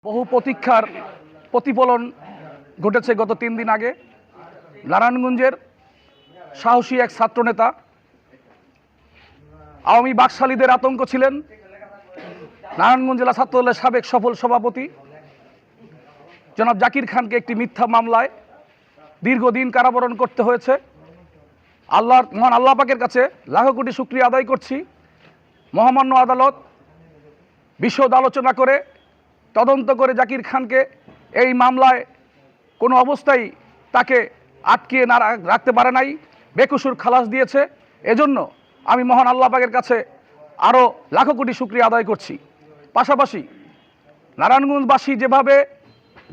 বহু প্রতীক্ষার প্রতিফলন ঘটেছে গত 3 দিন আগে। নারায়ণগঞ্জের সাহসী এক ছাত্রনেতা, আওয়ামী বাকশালীদের আতঙ্ক ছিলেন নারায়ণগঞ্জ জেলা ছাত্রদলের সাবেক সফল সভাপতি জনাব জাকির খানকে একটি মিথ্যা মামলায় দীর্ঘদিন কারাবরণ করতে হয়েছে। মহান আল্লাহ পাকের কাছে লাখো কোটি শুকরিয়া আদায় করছি। মহামান্য আদালত বিশদ আলোচনা করে তদন্ত করে জাকির খানকে এই মামলায় কোনো অবস্থায় তাকে আটকিয়ে না রাখতে পারে নাই, বেকসুর খালাস দিয়েছে। এজন্য আমি মহান আল্লাহ পাকের কাছে আরও লাখো কোটি শুকরিয়া আদায় করছি। পাশাপাশি নারায়ণগঞ্জবাসী যেভাবে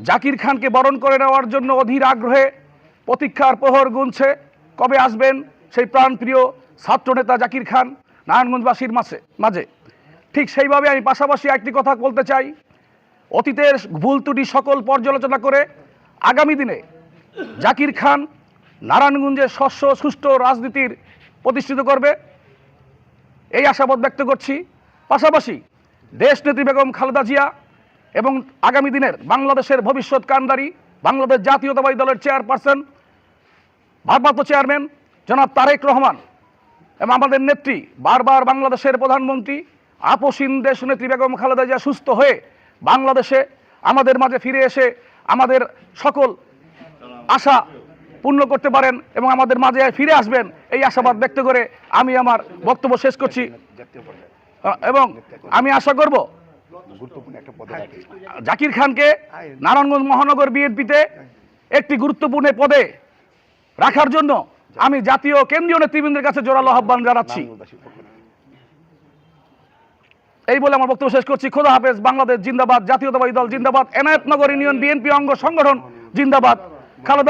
জাকির খানকে বরণ করে নেওয়ার জন্য অধীর আগ্রহে প্রতীক্ষার প্রহর গুনছে, কবে আসবেন সেই প্রাণপ্রিয় ছাত্রনেতা জাকির খান নারায়ণগঞ্জবাসীর মাঝে, ঠিক সেইভাবে আমি পাশাপাশি একটি কথা বলতে চাই। অতীতের ভুল ত্রুটি সকল পর্যালোচনা করে আগামী দিনে জাকির খান নারায়ণগঞ্জের সুষ্ঠু রাজনীতির প্রতিষ্ঠিত করবে, এই আশাবাদ ব্যক্ত করছি। পাশাপাশি দেশনেত্রী বেগম খালেদা জিয়া এবং আগামী দিনের বাংলাদেশের ভবিষ্যৎ কান্ডারি বাংলাদেশ জাতীয়তাবাদী দলের চেয়ারপারসন ভারপ্রাপ্ত চেয়ারম্যান জনাব তারেক রহমান এবং আমাদের নেত্রী বারবার বাংলাদেশের প্রধানমন্ত্রী আপসীন দেশনেত্রী বেগম খালেদা জিয়া সুস্থ হয়ে বাংলাদেশে আমাদের মাঝে ফিরে এসে আমাদের সকল আশা পূর্ণ করতে পারেন এবং আমাদের মাঝে ফিরে আসবেন, এই আশাবাদ ব্যক্ত করে আমি আমার বক্তব্য শেষ করছি। এবং আমি আশা করব জাকির খানকে নারায়ণগঞ্জ মহানগর বিএনপিতে একটি গুরুত্বপূর্ণ পদে রাখার জন্য আমি জাতীয় কেন্দ্রীয় নেতৃবৃন্দের কাছে জোরালো আহ্বান জানাচ্ছি। এই বলে আমার বক্তব্য শেষ করছি। খোদা হাফেজ। বাংলাদেশ জিন্দাবাদ, জাতীয়তাবাদী দল জিন্দাবাদ, এনায়েতনগর ইউনিয়ন বিএনপি অঙ্গ সংগঠন জিন্দাবাদ। খালেদা